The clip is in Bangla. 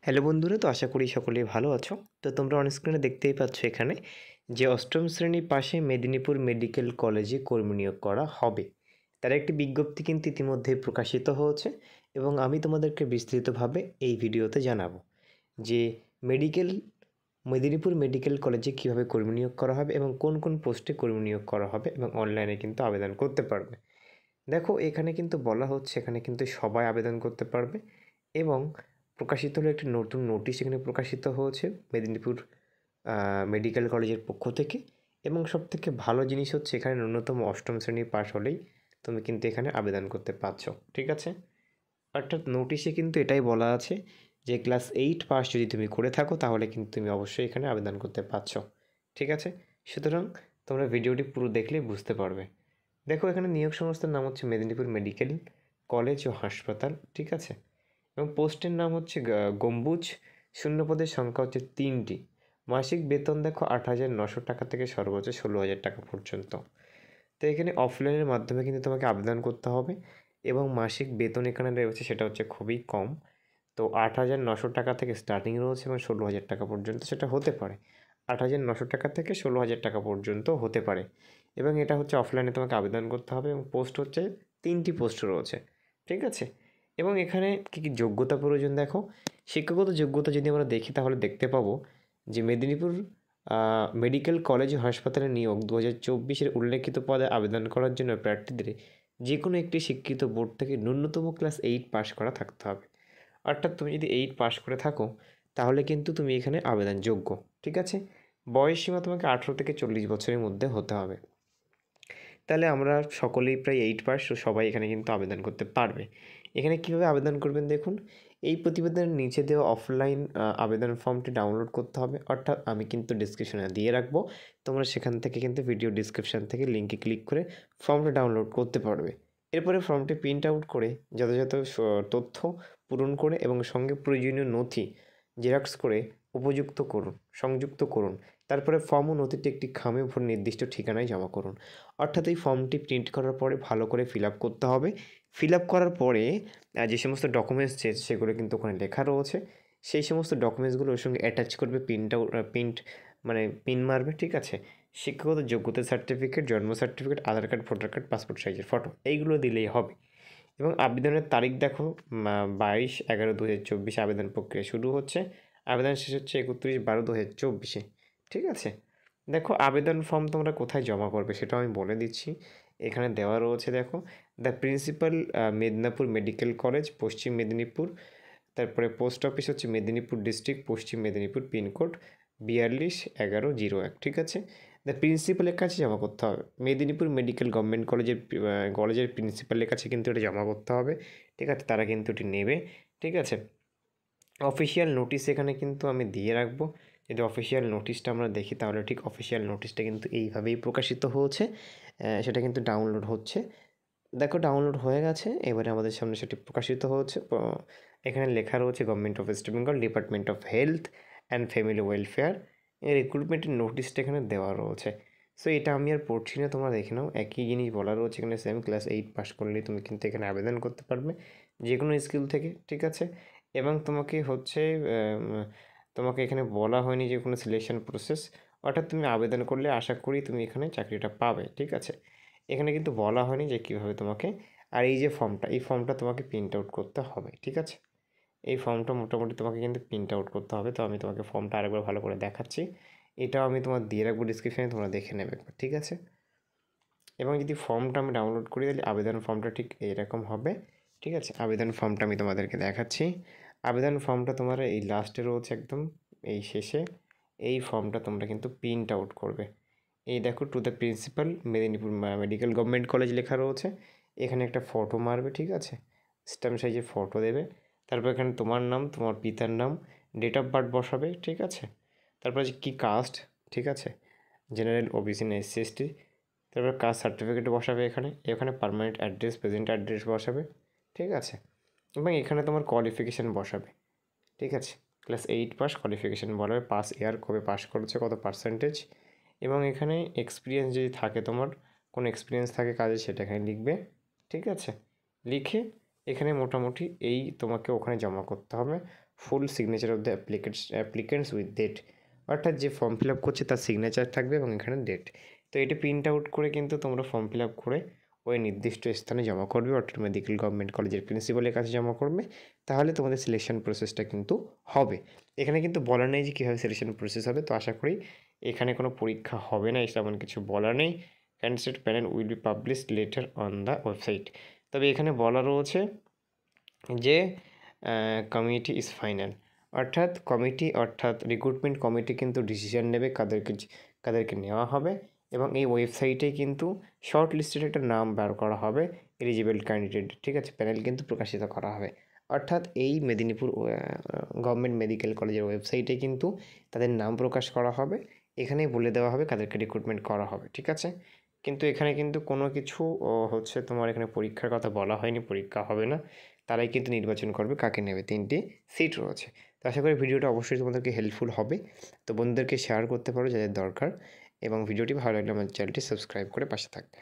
হ্যালো বন্ধুরা, তো আশা করি সকলেই ভালো আছো। তো তোমরা অন স্ক্রিনে দেখতেই পাচ্ছ এখানে যে অষ্টম শ্রেণীর পাশে মেদিনীপুর মেডিকেল কলেজে কর্মী নিয়োগ করা হবে। তার একটি বিজ্ঞপ্তি কিন্তু ইতিমধ্যেই প্রকাশিত হয়েছে এবং আমি তোমাদেরকে বিস্তৃতভাবে এই ভিডিওতে জানাবো যে মেদিনীপুর মেডিকেল কলেজে কীভাবে কর্মী নিয়োগ করা হবে এবং কোন কোন পোস্টে কর্মী নিয়োগ করা হবে এবং অনলাইনে কিন্তু আবেদন করতে পারবে। দেখো এখানে কিন্তু বলা হচ্ছে এখানে কিন্তু সবাই আবেদন করতে পারবে এবং প্রকাশিত হলো একটি নতুন নোটিশ এখানে প্রকাশিত হয়েছে মেদিনীপুর মেডিকেল কলেজের পক্ষ থেকে। এবং সবথেকে ভালো জিনিস হচ্ছে এখানে ন্যূনতম অষ্টম শ্রেণী পাশ হলেই তুমি কিন্তু এখানে আবেদন করতে পারছো, ঠিক আছে। অর্থাৎ নোটিশে কিন্তু এটাই বলা আছে যে ক্লাস 8 পাস যদি তুমি করে থাকো তাহলে কিন্তু তুমি অবশ্যই এখানে আবেদন করতে পারছো, ঠিক আছে। সুতরাং তোমরা ভিডিওটি পুরো দেখলেই বুঝতে পারবে। দেখো এখানে নিয়োগ সংস্থার নাম হচ্ছে মেদিনীপুর মেডিকেল কলেজ ও হাসপাতাল, ঠিক আছে। এবং পোস্টের নাম হচ্ছে গম্বুজ। শূন্যপদের সংখ্যা হচ্ছে 3টি। মাসিক বেতন দেখো 8,900 টাকা থেকে সর্বোচ্চ 16,000 টাকা পর্যন্ত। তো এখানে অফলাইনের মাধ্যমে কিন্তু তোমাকে আবেদন করতে হবে এবং মাসিক বেতন এখানে রয়েছে সেটা হচ্ছে খুবই কম। তো 8,900 টাকা থেকে স্টার্টিং রয়েছে এবং 16,000 টাকা পর্যন্ত সেটা হতে পারে। 8,900 টাকা থেকে 16,000 টাকা পর্যন্ত হতে পারে এবং এটা হচ্ছে অফলাইনে তোমাকে আবেদন করতে হবে এবং পোস্ট হচ্ছে 3টি পোস্ট রয়েছে, ঠিক আছে। এবং এখানে কী কী যোগ্যতা প্রয়োজন দেখো। শিক্ষাগত যোগ্যতা যদি আমরা দেখি তাহলে দেখতে পাবো যে মেদিনীপুর মেডিকেল কলেজ ও হাসপাতালে নিয়োগ 2024-এর উল্লেখিত পদে আবেদন করার জন্য প্রার্থীদের যে কোনো একটি শিক্ষিত বোর্ড থেকে ন্যূনতম ক্লাস 8 পাস করা থাকতে হবে। অর্থাৎ তুমি যদি 8 পাস করে থাকো তাহলে কিন্তু তুমি এখানে আবেদনযোগ্য, ঠিক আছে। বয়সসীমা তোমাকে 18 থেকে 40 বছরের মধ্যে হতে হবে। তাহলে আমরা সকলেই প্রায় 8 পাস, তো সবাই এখানে কিন্তু আবেদন করতে পারবে। এখানে কীভাবে আবেদন করবেন দেখুন, এই প্রতিবেদনের নিচে দেওয়া অফলাইন আবেদন ফর্মটি ডাউনলোড করতে হবে। অর্থাৎ আমি কিন্তু ডিসক্রিপশনে দিয়ে রাখবো, তোমরা সেখান থেকে কিন্তু ভিডিও ডিসক্রিপশান থেকে লিঙ্কে ক্লিক করে ফর্মটা ডাউনলোড করতে পারবে। এরপরে ফর্মটি প্রিন্ট আউট করে যথাযথ তথ্য পূরণ করে এবং সঙ্গে প্রয়োজনীয় নথি জেরক্স করে সংযুক্ত করুন। তারপরে ফর্ম ও নথিটি একটি খামে উপর নির্দিষ্ট ঠিকানায় জমা করুন। অর্থাৎ এই ফর্মটি প্রিন্ট করার পরে ভালো করে ফিল আপ করতে হবে। ফিল আপ করার পরে যে সমস্ত ডকুমেন্টস চেয়েছে সেগুলো কিন্তু ওখানে লেখা রয়েছে। সেই সমস্ত ডকুমেন্টসগুলো ওর সঙ্গে অ্যাটাচ করবে, পিন মারবে, ঠিক আছে। শিক্ষাগত যোগ্যতা সার্টিফিকেট, জন্ম সার্টিফিকেট, আধার কার্ড, ভোটার কার্ড, পাসপোর্ট সাইজের ফটো, এইগুলো দিলেই হবে। এবং আবেদনের তারিখ দেখো 22/11/2024 আবেদন প্রক্রিয়া শুরু হচ্ছে। আবেদন শেষ হচ্ছে 31/12/2024, ঠিক আছে। দেখো আবেদন ফর্ম তোমরা কোথায় জমা করবে সেটাও আমি বলে দিচ্ছি। এখানে দেওয়া রয়েছে দেখো, the principal Medinipur medical college, পশ্চিম মেদিনীপুর। তারপরে পোস্ট অফিস হচ্ছে মেদিনীপুর ডিস্ট্রিক্ট, পশ্চিম মেদিনীপুর, পিনকোড 421101, ঠিক আছে। দ্য প্রিন্সিপালের কাছে জমা করতে হবে। মেদিনীপুর মেডিকেল গভর্নমেন্ট কলেজের প্রিন্সিপালের কাছে কিন্তু এটা জমা করতে হবে, ঠিক আছে। তারা কিন্তু এটি নেবে, ঠিক আছে। অফিসিয়াল নোটিশ এখানে কিন্তু আমি দিয়ে রাখবো। যদি অফিসিয়াল নোটিশটা আমরা দেখি তাহলে ঠিক অফিসিয়াল নোটিশটা কিন্তু এইভাবেই প্রকাশিত হয়েছে। সেটা কিন্তু ডাউনলোড হচ্ছে। দেখো ডাউনলোড হয়ে গেছে, এবারে আমাদের সামনে সেটি প্রকাশিত হচ্ছে। এখানে লেখা রয়েছে government of West Bengal, department of health and family welfare, এর রিক্রুটমেন্টের নোটিশটা এখানে দেওয়া রয়েছে। সো এটা আমি আর পড়ছি না, তোমরা দেখে নাও। একই জিনিস বলা রয়েছে এখানে, সেম ক্লাস 8 পাস করলেই তুমি কিন্তু এখানে আবেদন করতে পারবে যে কোনো স্কিল থেকে, ঠিক আছে। এবং তোমাকে এখানে বলা হয়নি যে কোনো সিলেকশন প্রসেস। অর্থাৎ তুমি আবেদন করলে আশা করি তুমি এখানে চাকরিটা পাবে, ঠিক আছে। এখানে কিন্তু বলা হয়নি যে কীভাবে তোমাকে। আর এই যে ফর্মটা, এই ফর্মটা তোমাকে প্রিন্ট আউট করতে হবে, ঠিক আছে। এই ফর্মটা মোটামুটি তোমাকে কিন্তু প্রিন্ট আউট করতে হবে। তো আমি তোমাকে ফর্মটা আরেকবার ভালো করে দেখাচ্ছি। এটাও আমি তোমার দিয়ে রাখবো ডিসক্রিপশানে, তোমরা দেখে নেবে একবার, ঠিক আছে। এবং যদি ফর্মটা আমি ডাউনলোড করি তাহলে আবেদন ফর্মটা ঠিক এইরকম হবে, ঠিক আছে। আবেদন ফর্মটা আমি তোমাদেরকে দেখাচ্ছি। আবেদন ফর্মটা তোমার এই লাস্টে রয়েছে, একদম এই শেষে। এই ফর্মটা তোমরা কিন্তু প্রিন্ট আউট করবে। এই দেখো, to the principal Medinipur medical government college লেখা রয়েছে। এখানে একটা ফটো মারবে, ঠিক আছে। স্ট্যাম্প সাইজের ফটো দেবে। তারপর এখানে তোমার নাম, তোমার পিতার নাম, ডেট অফ বার্থ বসাবে, ঠিক আছে। তারপর যে কী কাস্ট, ঠিক আছে, জেনারেল, ওবিসি না এসসি এসটি। তারপর কাস্ট সার্টিফিকেট বসাবে এখানে পার্মানেন্ট অ্যাড্রেস, প্রেজেন্ট অ্যাড্রেস বসাবে, ঠিক আছে। এবং এখানে তোমার কোয়ালিফিকেশান বসাবে, ঠিক আছে। ক্লাস 8 পাস কোয়ালিফিকেশান বলাবে, পাস ইয়ার কবে পাস করেছে, কত পার্সেন্টেজ। এবং এখানে এক্সপিরিয়েন্স যদি থাকে, তোমার কোনো এক্সপিরিয়েন্স থাকে কাজে, সেটা এখানে লিখবে, ঠিক আছে। লিখে এখানে মোটামুটি এই তোমাকে ওখানে জমা করতে হবে। Full signature of the applicants with date, অর্থাৎ যে ফর্ম ফিল আপ করছে তার সিগনেচার থাকবে এবং এখানে ডেট। তো এটা প্রিন্ট আউট করে কিন্তু তোমরা ফর্ম ফিল আপ করে ওই নির্দিষ্ট স্থানে জমা করবে, অর্থাৎ মেডিকেল গভর্নমেন্ট কলেজের প্রিন্সিপালের কাছে জমা করবে, তাহলে তোমাদের সিলেকশন প্রসেসটা কিন্তু হবে। এখানে কিন্তু বলা নেই যে কীভাবে সিলেকশন প্রসেস হবে, তো আশা করি এখানে কোনো পরীক্ষা হবে না, এমন কিছু বলা নেই। Candidate panel will be published letter on the website. তবে এখানে বলা রয়েছে যে কমিটি ইজ ফাইনাল, অর্থাৎ রিক্রুটমেন্ট কমিটি কিন্তু ডিসিশন নেবে কাদেরকে নেওয়া হবে, এবং এই ওয়েবসাইটে কিন্তু শর্ট লিস্টের একটা নাম বার করা হবে এলিজিবল ক্যান্ডিডেট, ঠিক আছে। প্যানেল কিন্তু প্রকাশিত করা হবে, অর্থাৎ এই মেদিনীপুর গভর্নমেন্ট মেডিকেল কলেজের ওয়েবসাইটে কিন্তু তাদের নাম প্রকাশ করা হবে, এখানেই বলে দেওয়া হবে কাদেরকে রিক্রুটমেন্ট করা হবে, ঠিক আছে। কিন্তু এখানে কিন্তু কোনো কিছু তোমার এখানে পরীক্ষার কথা বলা হয়নি, পরীক্ষা হবে না, তারাই কিন্তু নির্বাচন করবে কাকে নেবে। 3টি সিট রয়েছে। তো আশা করি ভিডিওটা অবশ্যই তোমাদেরকে হেল্পফুল হবে। তো বন্ধুদেরকে শেয়ার করতে পারো যাদের দরকার, এবং ভিডিওটি ভালো লাগলে আমার চ্যানেলটি সাবস্ক্রাইব করে পাশে থাকবে।